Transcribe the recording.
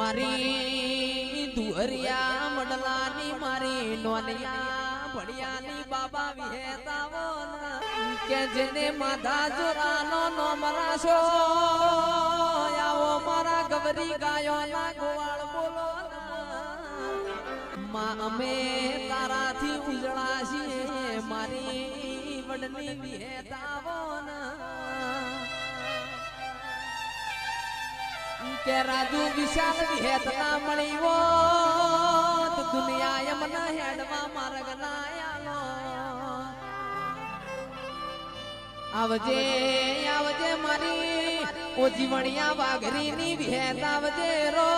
મારી દુહરિયા મડલાની મારી નોનિયા ભણિયાની બાબા વિહેતાવો કે જેને માધા જોરાનો નો મરાશો આવો મારા ગવરી ગાયો ના ગોવાળ બોલો માં અમે તારાથી ઉજળા છીએ મારી વડની વિહેતાવો કે રાજુ વિશાલ વિહેતના મળીવો તો દુનિયા એમના હેડવા માર્ગ ના આલો આવજે આવજે મારી ઓ જીવણિયા વાઘરીની વિહેત આવજે રો